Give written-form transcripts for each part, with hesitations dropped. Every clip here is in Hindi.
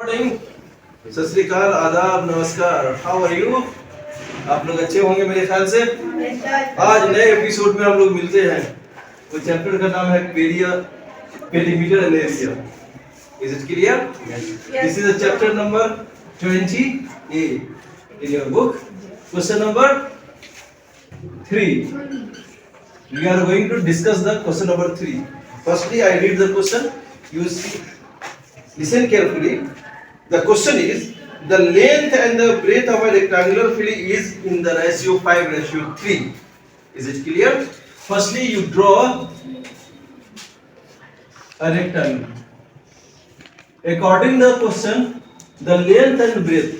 मॉर्निंग, सत श्री अकाल, आदाब, नमस्कार। How are you? आप लोग अच्छे होंगे मेरे ख्याल से। आज नए एपिसोड में हम लोग मिलते हैं। तो चैप्टर का नाम है perimeter and area. Is it clear? This is the chapter number 28 in your book. Question number 3। We are going to discuss the question number 3. Firstly, I read the question. You see, listen carefully. The question is: the length and the breadth of a rectangular field is in the ratio 5:3. Is it clear? Firstly, you draw a rectangle. According to the question, the length and breadth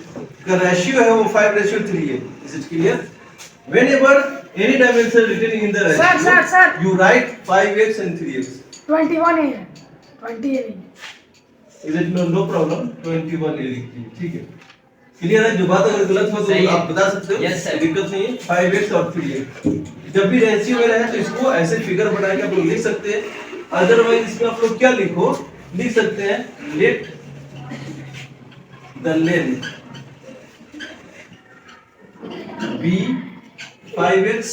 का ratio है वो 5:3 है. Is it clear? Whenever any dimension written in the ratio, Sir. you write 5x and 3x. 21 है 20 है Is it no problem? 21 ले लिखिए, ठीक है। क्लियर है? जो बात अगर गलत हो तो आप बता सकते हो। Yes, sir. दिक्कत नहीं है। 5x और 3x जब भी रेशियो में रहे तो इसको ऐसे फिगर बना के आप लोग लिख सकते हैं। अदरवाइज इसमें आप लोग क्या लिख सकते हैं, let the length be 5x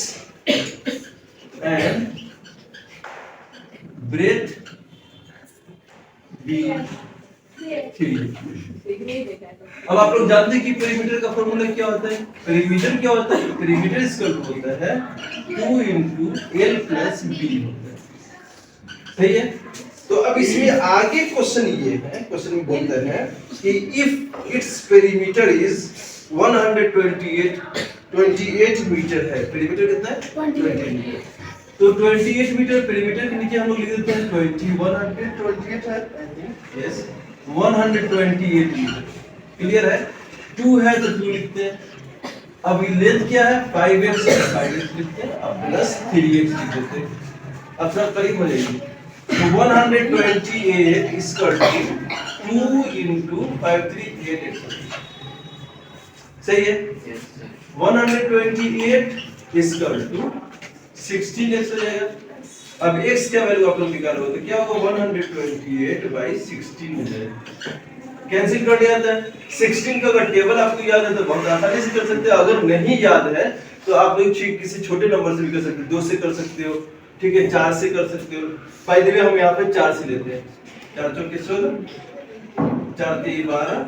and breadth be 3। अब आप लोग जानते हैं कि पेरीमीटर का फॉर्मूला क्या होता है। पेरीमीटर क्या होता है? पेरीमीटर इक्वल टू होता है 2 × L + B होता है। सही है? तो अब इसमें आगे क्वेश्चन ये है, क्वेश्चन में बोलते हैं कि if it's perimeter is 128 metre है। पेरीमीटर कितना है? 28 मीटर। तो 28 मीटर पेरीमीटर के नीचे हम लोग लिख देते हैं 128 है, यस 128 मीटर। क्लियर है? 2 है तो 2 लिखते हैं। अब लेंथ क्या है? 5x लिखते हैं, अब प्लस 3x लिख देते हैं। अब सब करीब हो जाएगी। तो 128 इक्वल टू 2 × 5 3 8x। सही है? 128 इक्वल टू 16x हो जाएगा। अब x का वैल्यू आप लोग निकालो तो क्या होगा? 128/16 हो जाएगा। कैंसिल कर दिया जाता है। 16 का अगर टेबल आपको याद है तो बहुत आसानी से कर सकते हो। अगर नहीं याद है तो आप लोग किसी छोटे नंबर से भी कर सकते हो। 2 से कर सकते हो, ठीक है, 4 से कर सकते हो। बाय द वे हम यहाँ पे 4 से लेते हैं। 4 चौके 16, 4 3 12,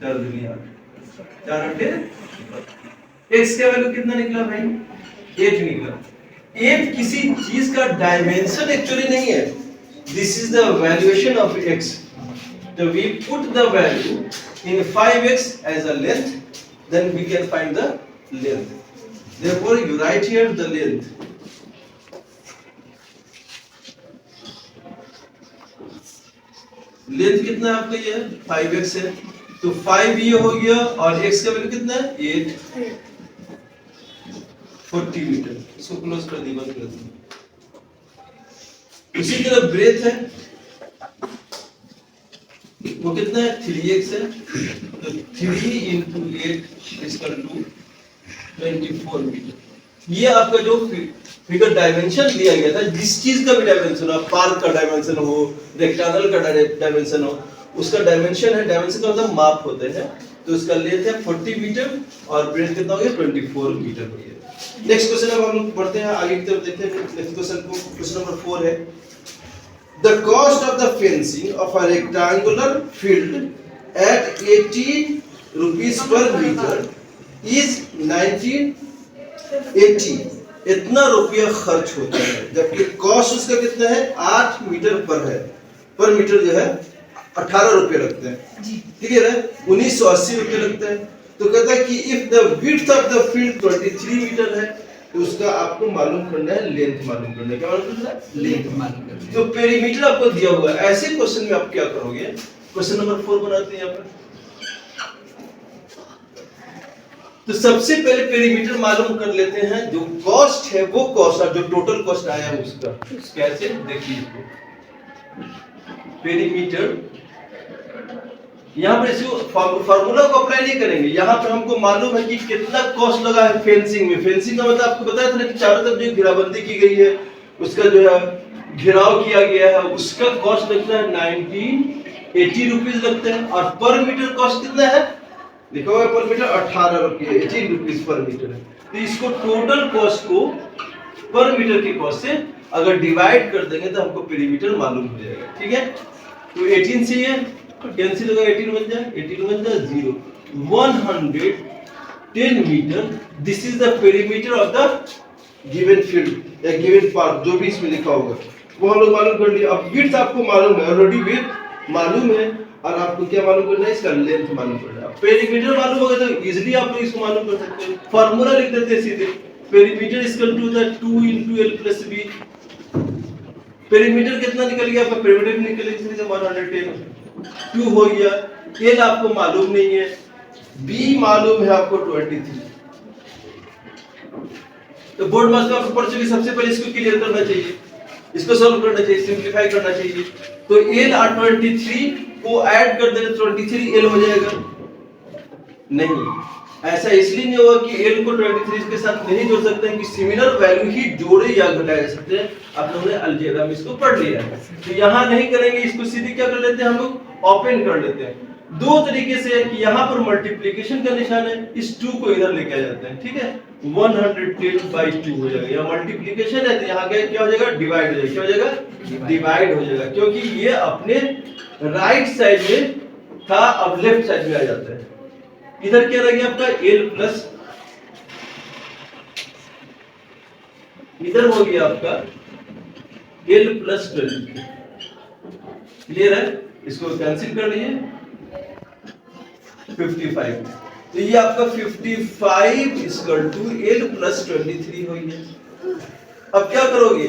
4 2 8, 4 8। x का वैल्यू कितना निकला भाई? 8 निकला। 8 किसी चीज का डायमेंशन एक्चुअली नहीं है। This is the valuation of x। So we put the value in 5x as a length, then we can find the length. Therefore, you write here the length. Length कितना है आपका? ये 5x है, तो 5 ये हो गया और x का वैल्यू कितना है? 8, 40 मीटर। इसको क्लोज कर दी, बंद कर दी। उसी तरह ब्रेथ है, वो कितना है? 3x है, तो 3 × 8 इक्वल टू 24 मीटर। ये आपका जो फिगर डायमेंशन दिया गया था, जिस चीज का भी डायमेंशन हो, पार्क का डायमेंशन हो, रेक्टेंगल का डायमेंशन हो, उसका डायमेंशन है। डायमेंशन का मतलब माप होते हैं। तो उसका लेंथ है 40 मीटर और ब्रेथ कितना हो गया? 24 मीटर हो गया। नेक्स्ट क्वेश्चन अब हम लोग बढ़ते हैं आगे की तरफ, देखते हैं नेक्स्ट क्वेश्चन को। क्वेश्चन नंबर 4 है: The cost of the fencing of a rectangular field at 80 rupees per meter is 1980। इतना रुपया खर्च होता है, जबकि कॉस्ट उसका कितना है? 8 मीटर पर मीटर जो है 18 रुपये लगते हैं। ठीक है ना? 1980 रुपये लगते हैं। तो कहता है कि if the width of the field 23 metre है तो उसका आपको मालूम करना है लेंथ मालूम करना है। क्या मालूम करना है? लेंथ मालूम करना है। तो पेरीमीटर आपको दिया हुआ है। ऐसे क्वेश्चन में आप क्या करोगे? क्वेश्चन नंबर 4 बनाते हैं यहाँ पर। तो सबसे पहले पेरीमीटर मालूम कर लेते हैं। जो कॉस्ट है वो कॉस्ट, और जो टोटल कॉस्ट आया है उसका। कैसे? देखिए इसको। पेरीमीटर यहाँ पर इसको फार्मूला को अप्लाई नहीं करेंगे। यहाँ पर हमको मालूम है कि कितना कॉस्ट लगा है फेंसिंग में। फेंसिंग का मतलब आपको बताया था ना कि चारों तरफ जो घेराबंदी की गई है, उसका जो है घेराव किया गया है, उसका कॉस्ट लगता है 19 80 रुपीज लगते हैं और पर मीटर कॉस्ट कितना है, लिखा हुआ है पर मीटर 18 रुपये, 18 रुपीज पर मीटर है। तो इसको टोटल कॉस्ट को पर मीटर के कॉस्ट से अगर डिवाइड कर देंगे तो हमको पेरीमीटर मालूम हो जाएगा। ठीक है, तो 18 से ये कैंसिल होगा, 18 बन जाए, 18 बन जाए 0, 110 metre. This is the perimeter of the given field या गिवन पार्ट, जो भी इसमें लिखा होगा वो हम लोग मालूम कर लिए। अब विड्थ आपको मालूम है, ऑलरेडी विड्थ मालूम है और आपको क्या मालूम करना है, इसका लेंथ मालूम करना है। पेरीमीटर मालूम होगा तो इजीली आप लोग इसको मालूम कर सकते हैं। फार्मूला लिख देते हैं सीधे, perimeter is equal to the 2 * l + b। Perimeter कितना निकल गया आपका, पेरीमीटर निकल गया इसलिए 110, 2 हो गया। l आपको मालूम नहीं है, b मालूम है आपको 23। तो बोर्ड मास में आपको पढ़ चुके, सबसे पहले इसको क्लियर करना चाहिए, इसको सॉल्व करना चाहिए, सिंपलीफाई करना चाहिए। तो l और 23 को ऐड कर देंगे 23 l हो जाएगा। नहीं, ऐसा इसलिए नहीं होगा कि l को 23 के साथ नहीं जोड़ सकते हैं कि सिमिलर वैल्यू ही जोड़े या घटाए जा सकते हैं। आप लोगों ने अलजेब्रा में इसको पढ़ लिया है, तो यहाँ नहीं करेंगे, इसको सीधे क्या कर लेते हैं हम लोग, ओपन कर लेते हैं। दो तरीके से है कि यहाँ पर मल्टीप्लिकेशन का निशान है, इस 2 को इधर लेके आ जाते हैं। ठीक है, 110/2 हो जाएगा। यहाँ मल्टीप्लिकेशन है तो यहाँ क्या हो जाएगा, डिवाइड हो जाएगा। क्या हो जाएगा, डिवाइड हो जाएगा, क्योंकि ये अपने राइट साइड में था, अब लेफ्ट साइड में आ जाता है। इधर क्या रह गया आपका l प्लस, इधर हो गया आपका l + 20। क्लियर है, इसको कैंसिल कर लीजिए, 55। तो ये आपका 55 = l + 23 हो गया। अब क्या करोगे,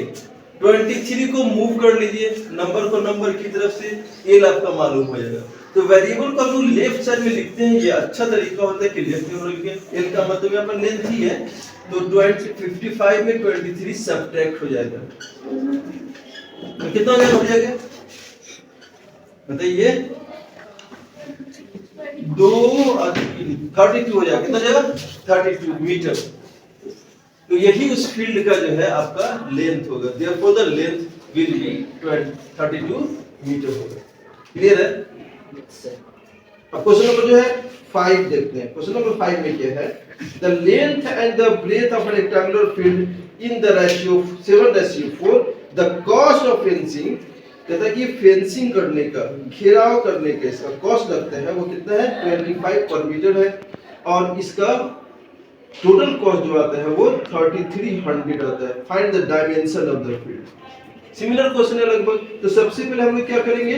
23 को मूव कर लीजिए नंबर को नंबर की तरफ से, l आपका मालूम हो जाएगा। तो वेरिएबल को हम लोग लेफ्ट साइड में लिखते हैं, ये अच्छा तरीका होता है कि लेफ्ट में लिख के, l का मतलब यहाँ पर लेंथ ही है, तो 55 में 23 सब्ट्रैक्ट हो जाएगा। तो कितना हो जाएगा बताइए, 2 और 3 32 हो जाएगा। कितना हो जाएगा, 32 मीटर। तो यही उस फील्ड का जो है आपका लेंथ होगा, therefore the length will be 32 metre होगा। क्लियर है। अब क्वेश्चन नंबर जो है 5 देखते हैं। क्वेश्चन नंबर 5 में क्या है, the length and the breadth of a rectangular field in the ratio 7:4, the cost of fencing, कहता है कि फेंसिंग करने का, घेराव करने का इसका कॉस्ट लगता है वो कितना है, 25 पर मीटर है, और इसका टोटल कॉस्ट जो आता है वो 3300 आता है। Find the dimension of the field. Similar question है लगभग। तो सबसे पहले हम लोग क्या करेंगे,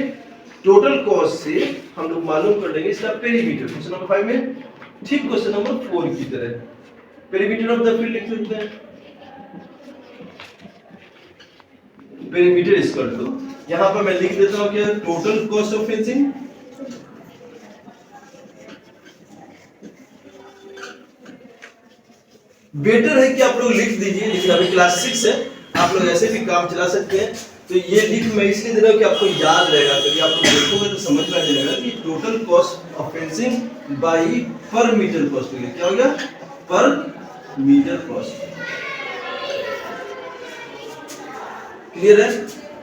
टोटल कॉस्ट से हम लोग मालूम कर लेंगे इसका पेरीमीटर। क्वेश्चन नंबर 5 में ठीक क्वेश्चन नंबर 4 की तरह पेरीमीटर ऑफ द फील्ड लिख सकते हैं। पेरीमीटर इक्वल टू, यहां पर मैं लिख देता हूं क्या, total cost of fencing better है कि आप लोग लिख दीजिए, लेकिन अभी क्लास 6 है, आप लोग ऐसे भी काम चला सकते हैं। तो ये लिख मैं इसलिए दे रहा हूं कि आपको याद रहेगा, कभी आप लोग देखोगे तो समझ में आ जाएगा कि total cost of fencing by पर मीटर कॉस्ट हो गया। क्या हो गया, पर मीटर कॉस्ट। क्लियर है।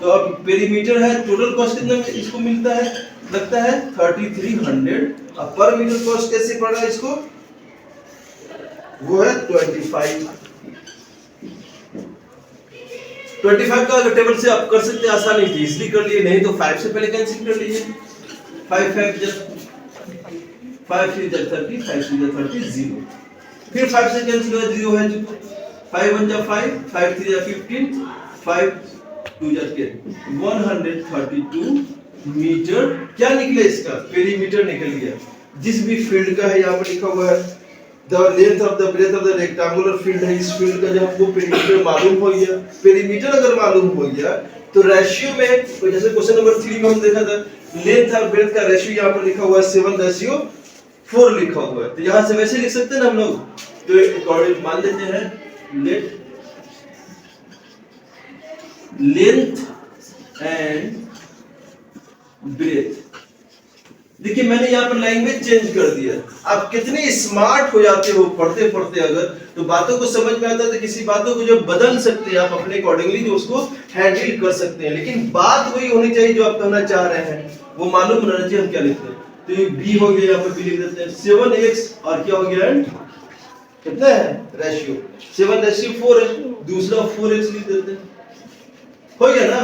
तो अब पेरीमीटर है, टोटल कॉस्ट कितना इसको मिलता है, लगता है 3300। अब पर मीटर कॉस्ट कैसे पड़ा है इसको, वो है 25 का अगर टेबल से आप कर सकते हैं आसानी से, इसलिए कर लिए, नहीं तो 5 से पहले कैंसिल कर लीजिए। 5 5 जब 5 3 जब 30, 5 3 जब 30 0, फिर 5 से कैंसिल हो 0 है, जो 5 1 जब 5, 5 3 जब 15, 5 2 जब 10, 132 मीटर। क्या निकले इसका, पेरीमीटर निकल गया। जिस भी फील्ड का है यहाँ पर लिखा हुआ है, the length of the breadth of the rectangular field है, इस फील्ड का जब हमको पेरीमीटर मालूम हो गया, पेरीमीटर अगर मालूम हो गया तो रेशियो में, तो जैसे क्वेश्चन नंबर 3 में हम देखा था, लेंथ और ब्रेथ का रेशियो यहाँ पर लिखा हुआ है 7:4 लिखा हुआ है, तो यहाँ से वैसे लिख सकते हैं ना हम लोग। तो अकॉर्डिंग मान लेते हैं, लेट लेंथ एंड ब्रेथ देखिए मैंने यहाँ पर लैंग्वेज चेंज कर दिया। आप कितने स्मार्ट हो जाते हो पढ़ते पढ़ते, अगर तो बातों को समझ में आता है तो किसी बातों को जो बदल सकते हैं आप अपने अकॉर्डिंगली, जो उसको हैंडल कर सकते हैं। लेकिन बात वही होनी चाहिए जो आप कहना चाह रहे हैं, वो मालूम होना चाहिए हम क्या लिखते हैं। तो ये b हो गया, यहाँ पर b लिख देते हैं 7x, और क्या हो गया कितना है रेशियो 7:4 है, दूसरा 4x लिख देते हैं, हो गया ना।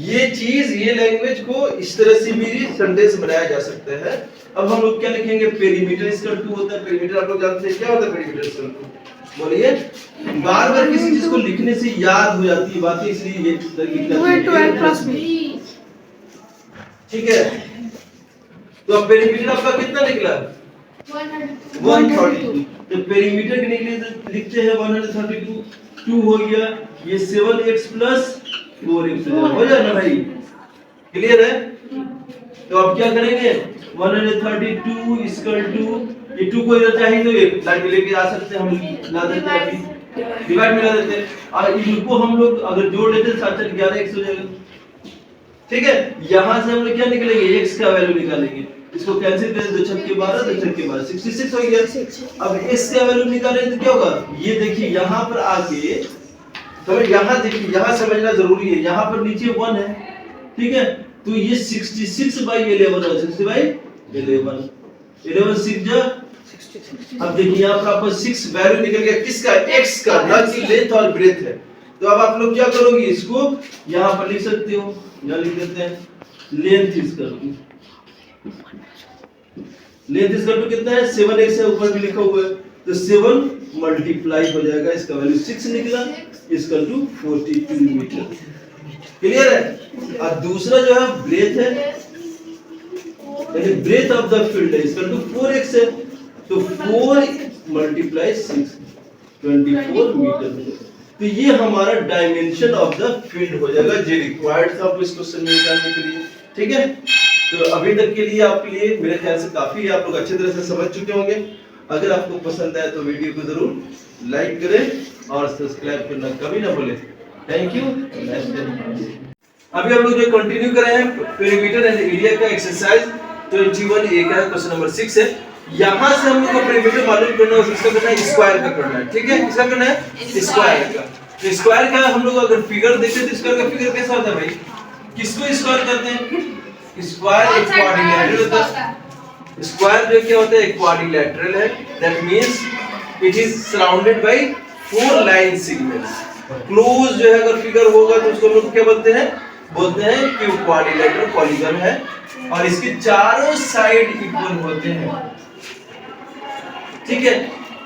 ये चीज, ये लैंग्वेज को इस तरह से भी सेंटेंस बनाया जा सकता है। अब हम लोग क्या लिखेंगे, पेरीमीटर इक्वल टू होता है, पेरीमीटर आप लोग जानते हैं क्या होता है पेरीमीटर इक्वल टू, बोलिए। बार बार किसी चीज को लिखने से याद हो जाती है बातें, इसलिए ये ठीक है। तो अब पेरीमीटर आपका कितना निकला 132, तो पेरीमीटर के निकले लिखते हैं 132, 2 हो गया, ये 7x प्लस 4x हो जाए ना भाई, क्लियर है। तो अब क्या करेंगे 132 इक्वल टू, ये 2 को इधर चाहिए तो एक लाइन में लेके आ सकते हैं, हम ला देते हैं, अभी डिवाइड में ला देते हैं, और इनको हम लोग अगर जोड़ लेते हैं 7 11x हो जाएगा, ठीक है। यहां से हम लोग क्या निकलेंगे, x का वैल्यू निकालेंगे, इसको कैंसिल करें, 2 छक्के 12, 2 छक्के 12 66 हो गया। अब x का वैल्यू निकालेंगे तो क्या होगा, ये देखिए यहां पर आके, तो यहां देखिए, यहां समझना जरूरी है, यहां पर नीचे 1 है, ठीक है। तो ये 66/11 है, 60/11, 11 6 जा 66। अब देखिए यहां पर आपको 6 वैल्यू निकल गया, किसका, x का, ना कि लेंथ और ब्रेथ है। तो अब आप लोग क्या करोगे, इसको यहां पर लिख सकते हो, यहां लिख देते हैं length equal to, length equal to कितना है 7x है, ऊपर भी लिखा हुआ है, तो 7 मल्टीप्लाई हो जाएगा, इसका वैल्यू 6 निकला, इक्वल टू 42 मीटर, क्लियर है। और दूसरा जो है ब्रेथ है, यानी ब्रेथ ऑफ द फील्ड है, इक्वल टू 4x है, तो 4 मल्टीप्लाई 6 24 मीटर। तो ये हमारा डायमेंशन ऑफ द फील्ड हो जाएगा, जो रिक्वायर्ड था आपको इस क्वेश्चन में निकालने के लिए, ठीक है। तो अभी तक के लिए आपके लिए मेरे ख्याल से काफी है, आप लोग अच्छी तरह से समझ चुके होंगे। अगर आपको पसंद आए तो वीडियो को जरूर लाइक करें और सब्सक्राइब करना कभी ना भूलें। Thank you. अभी हम लोग जो कंटिन्यू कर रहे हैं पेरीमीटर एंड एरिया का एक्सरसाइज 21A का क्वेश्चन नंबर 6 है। यहां से हम लोग को पेरीमीटर मालूम करना है, उसका करना है स्क्वायर का करना है, ठीक है। किसका करना है, स्क्वायर का। तो स्क्वायर का हम लोग अगर फिगर देखें तो स्क्वायर का फिगर कैसा होता है भाई, किसको स्क्वायर करते हैं, स्क्वायर एक क्वाड्रिलेटरल होता है। स्क्वायर जो क्या होता है, एक क्वाड्रिलेटरल है, that means it is surrounded by 4 line segments. Close जो है अगर फिगर होगा तो उसको हम लोग क्या बोलते हैं कि वो क्वाड्रिलेटरल पॉलीगन है, और इसके चारों साइड इक्वल होते हैं, ठीक है।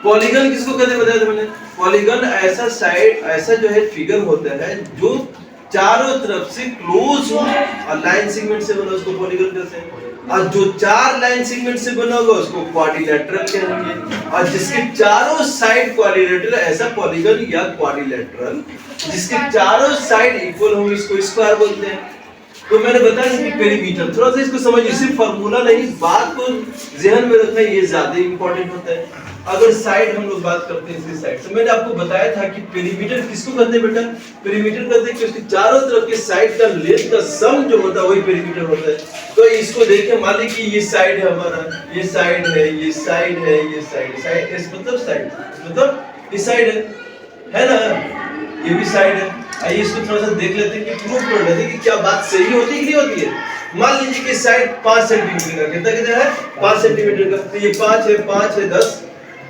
पॉलीगन किसको कहते हैं बताया था मैंने, पॉलीगन ऐसा साइड, ऐसा जो है फिगर होता है जो चारों तरफ से क्लोज हो और लाइन सेगमेंट से बना, उसको पॉलीगन कहते हैं। और जो 4 लाइन सेगमेंट से बना होगा उसको क्वाड्रिलेटरल कहेंगे, और जिसके चारों साइड क्वाड्रिलेटरल, ऐसा पॉलीगन या क्वाड्रिलेटरल जिसके चारों साइड इक्वल हो, इसको स्क्वायर बोलते हैं। तो मैंने बताया कि पेरीमीटर, थोड़ा सा इसको समझिए, सिर्फ फार्मूला नहीं, बात को ध्यान में रखना, ये ज्यादा इंपॉर्टेंट होता है। अगर साइड हम लोग बात करते हैं इसकी साइड, तो मैंने आपको बताया था कि पेरीमीटर किसको कहते हैं बेटा, पेरीमीटर कहते हैं कि उसके चारों तरफ के साइड का लेंथ का सम जो होता है वही पेरीमीटर होता है। तो इसको देखें, मान लीजिए कि ये साइड है हमारा, ये साइड है, ये साइड है, ये साइड, साइड इस मतलब साइड, मतलब इस साइड है ना, ये भी साइड है। आइए इसको थोड़ा सा देख लेते हैं कि प्रूव कर लेते हैं कि क्या बात सही होती है कि नहीं होती है। मान लीजिए कि साइड 5 सेंटीमीटर का, कितना है 5 सेंटीमीटर का, तो ये 5 है, 5 है 10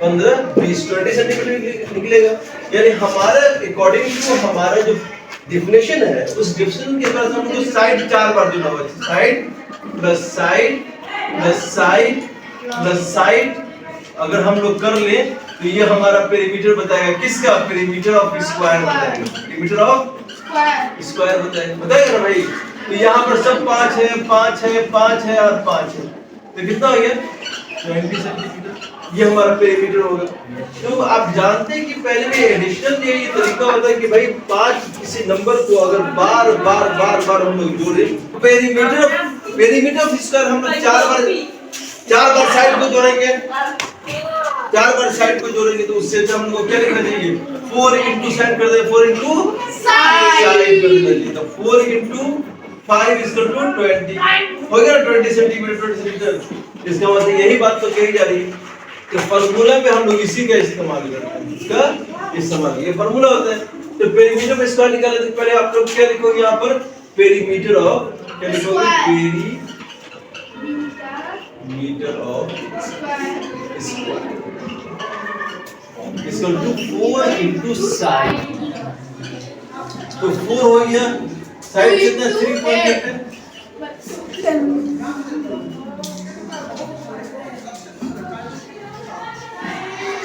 15 20 20 सेंटीमीटर निकलेगा। यानी हमारा अकॉर्डिंग टू हमारा जो डिफिनेशन है, उस डिफिनेशन के हिसाब से हमको साइड 4 बार जुड़ा हुआ है, side plus side plus side plus side. अगर हम लोग कर ले तो ये हमारा पेरीमीटर बताएगा, किसका, पेरीमीटर ऑफ स्क्वायर बताएगा, पेरीमीटर ऑफ स्क्वायर बताएगा ना भाई। तो यहाँ पर सब 5 है, 5 है, 5 है और 5 है, तो कितना हो गया 20 सेंटीमीटर, ये हमारा पेरीमीटर होगा। तो आप जानते हैं कि पहले में एडिशन ये तरीका होता है कि भाई 5 किसी नंबर को अगर बार बार बार बार हम लोग जोड़े, पेरीमीटर ऑफ स्क्वायर हम लोग 4 बार साइड को जोड़ेंगे, 4 बार साइड को जोड़ेंगे, तो उससे हम लोग को क्या लिखना चाहिए, 4 इंटू साइड कर दे, 4 इंटू साइड कर देना चाहिए। तो 4 इंटू 5 is equal to 20 हो गया 20 सेंटीमीटर। इसका मतलब यही बात तो कही जा रही है कि फार्मूला पे हम लोग इसी का इस्तेमाल करते हैं। इसका इस्तेमाल ये फार्मूला होता है। तो पेरीमीटर में स्क्वायर निकालने से पहले आप लोग क्या लिखोगे यहाँ पर पेरीमीटर ऑफ क्या लिखोगे perimeter of square equal to 4 into side. तो 4 हो गया, साइड कितना 3.8 है।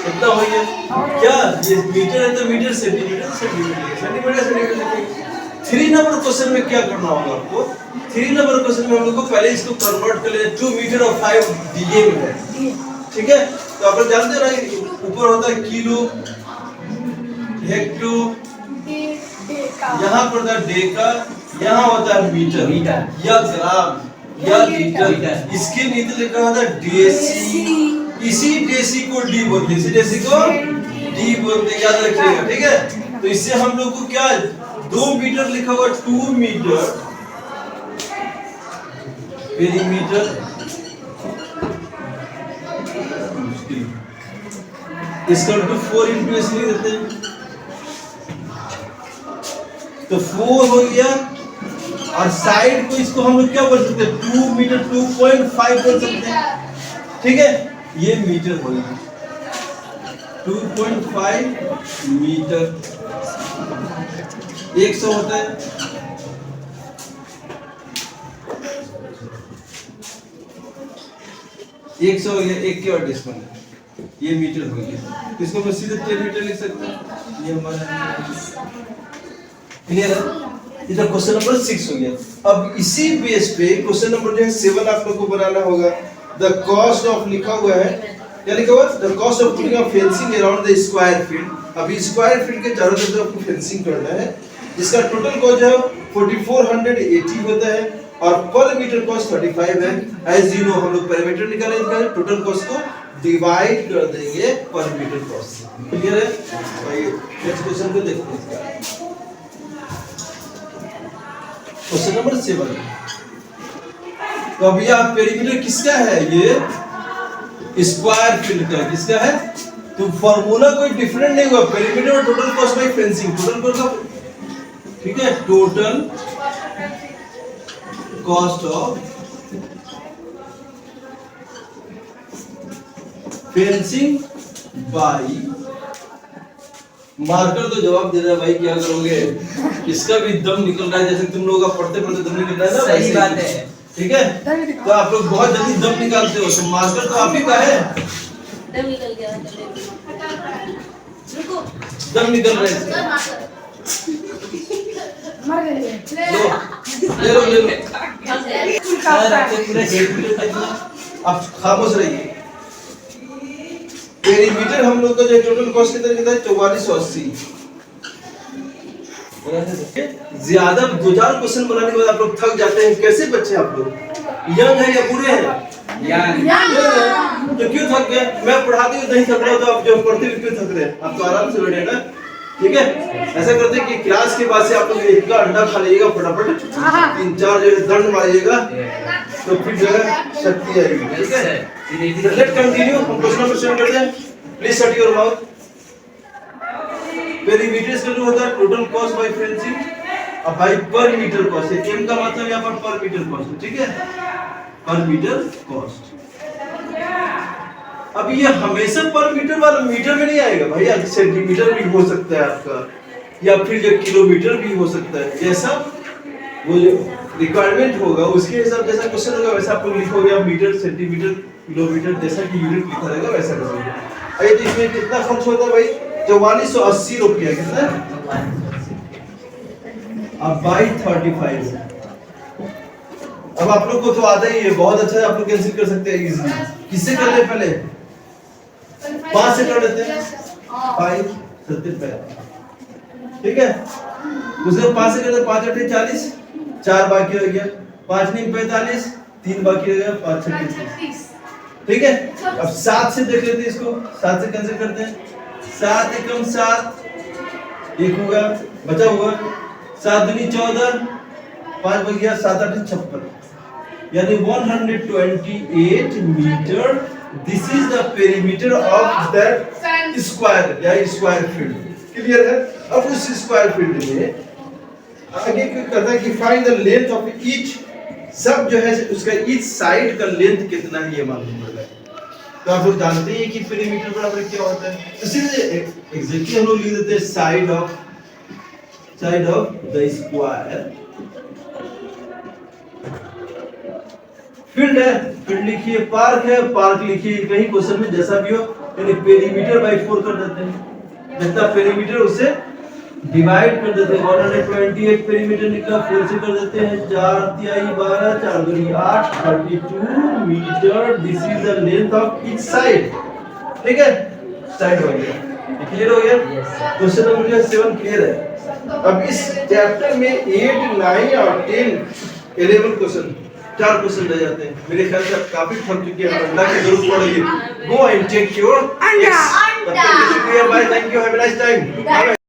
कितना हो गया क्या ये मीटर है तो metre centimetre centimetre 3 number question में क्या करना होगा आपको 3 नंबर क्वेश्चन में हम लोग को पहले इसको कन्वर्ट कर लेना 2 मीटर और 5 डीए में है। ठीक है तो आप लोग जानते हैं ना ऊपर होता है किलो हेक्टो यहाँ पर होता है डेका यहाँ होता है मीटर या ग्राम या लीटर इसके नीचे लिखा होता है डेसी। इसी डेसी को डी बोलते हैं इसी डेसी को डी बोलते हैं याद रखिएगा। ठीक है तो इससे हम लोग को क्या 2 मीटर लिखा हुआ 2 मीटर पेरीमीटर इसका तो 4 into इसलिए देते हैं तो 4 हो गया और साइड को इसको हम लोग क्या बोल सकते हैं 2 मीटर 2.5 बोल सकते हैं। ठीक है ये मीटर हो गया 2.5 मीटर 100 होता है 100 हो गया 1 के और डिस्पल ये मीटर हो गया इसको मैं सीधे 10 मीटर लिख सकता हूँ। ये हमारा क्लियर है। इधर क्वेश्चन नंबर 6 हो गया। अब इसी बेस पे क्वेश्चन नंबर जो है 7 आप लोग को बनाना होगा। द कॉस्ट ऑफ लिखा हुआ है क्या लिखा हुआ the cost of putting a fencing around the square field. अभी स्क्वायर फील्ड के चारों तरफ आपको फेंसिंग करना है जिसका टोटल कॉस्ट है 4480 होता है और पर मीटर कॉस्ट 35 है। एज यू नो हम लोग पैरामीटर निकालेंगे टोटल कॉस्ट को डिवाइड कर देंगे पर मीटर कॉस्ट से। क्लियर है भाई नेक्स्ट क्वेश्चन को देखते हैं। क्वेश्चन नंबर 7 तो अभी आप पेरीमीटर किसका है ये स्क्वायर फील्ड का किसका है तो फार्मूला कोई डिफरेंट नहीं हुआ पेरीमीटर और total cost by fencing total cost ठीक है total cost of fencing by marker तो जवाब दे रहा है भाई क्या करोगे इसका भी दम निकल रहा है जैसे तुम लोगों का पढ़ते पढ़ते दम निकल रहा है ना सही बात है। ठीक है तो आप लोग बहुत जल्दी दम निकालते हो तो मार्कर तो आप ही का है दम निकल गया रुको दम निकल रहा है मर गए लो ले लो पूरा 1 मीटर आप खामोश रहिए। पेरीमीटर हम लोग का जो टोटल कॉस्ट कितना है 4480। ज्यादा 2000 क्वेश्चन बनाने के बाद आप लोग थक जाते हैं कैसे बच्चे आप लोग यंग है या बूढ़े हैं यार तो क्यों थक गए मैं पढ़ाते हुए नहीं थक रहा तो आप जो पढ़ते हुए क्यों थक रहे हैं आप तो आराम से बैठे ना। ठीक है ऐसा करते हैं कि क्लास के बाद से आप लोग एक का अंडा खा लीजिएगा फटाफट 3-4 जो दंड मारिएगा तो फिर जो है शक्ति आएगी। ठीक है लेट कंटिन्यू हम क्वेश्चन नंबर 7 करते हैं। Please shut your mouth. Perimeter इसका जो होता है टोटल कॉस्ट बाय फेंसिंग अब बाय पर मीटर कॉस्ट है एम का मतलब यहां पर मीटर कॉस्ट है। ठीक है पर मीटर कॉस्ट अब ये हमेशा पर मीटर वाला मीटर में नहीं आएगा भाई सेंटीमीटर भी हो सकता है आपका या फिर जो किलोमीटर भी हो सकता है जैसा वो जो रिक्वायरमेंट होगा उसके हिसाब जैसा क्वेश्चन होगा वैसा आप लोग लिखोगे आप मीटर सेंटीमीटर किलोमीटर जैसा कि यूनिट लिखा रहेगा वैसा करोगे। अरे तो इसमें कितना खर्च होता है भाई 4480 रुपया कितना अब बाई 35 अब आप लोग को तो आता ही है बहुत अच्छा आप लोग कैंसिल कर सकते हैं इजीली। किससे कर ले पहले 5 से कर लेते हैं 5 75 ठीक है उसके 5 से करते 5 8 40 4 बाकी रह गया 5 9 45 3 बाकी रह गया 5 6 30 ठीक है। अब 7 से देख लेते हैं इसको 7 से कैंसिल करते हैं 7 एकम 7 एक होगा बचा हुआ 7 दूनी 14 5 बगिया 7 8 56 यानी 128 metre. This is the perimeter of that square या स्क्वायर फील्ड। क्लियर है? अब उस स्क्वायर फील्ड में आगे क्या करता है कि find the length of each, सब जो है उसका ईच साइड का लेंथ कितना है ये मालूम पड़ रहा है। तो आप लोग जानते हैं कि पेरीमीटर बराबर क्या होता है, तो सीधे एग्जैक्टली हम लोग लिख देते हैं side of the square. Field है, फील्ड लिखिए, पार्क है, पार्क लिखिए, कहीं क्वेश्चन में जैसा भी हो, यानी पेरीमीटर बाय 4 कर देते हैं, जितना पेरीमीटर उसे डिवाइड कर देते हैं। 128 पेरीमीटर निकला, 4 से कर देते हैं, 4 तिहाई 12, 4 दूनी 8, 32 metre. This is the length of each side. ठीक है, साइड हो गया, क्लियर हो गया। क्वेश्चन नंबर 7 क्लियर है। अब इस चैप्टर में 8, 9 और 10 11 क्वेश्चन, 4 क्वेश्चन रह जाते हैं। मेरे ख्याल से आप काफी थक चुके हैं, अंडा की जरूरत पड़ेगी। Go and take your anda. शुक्रिया, bye, thank you, have a nice time.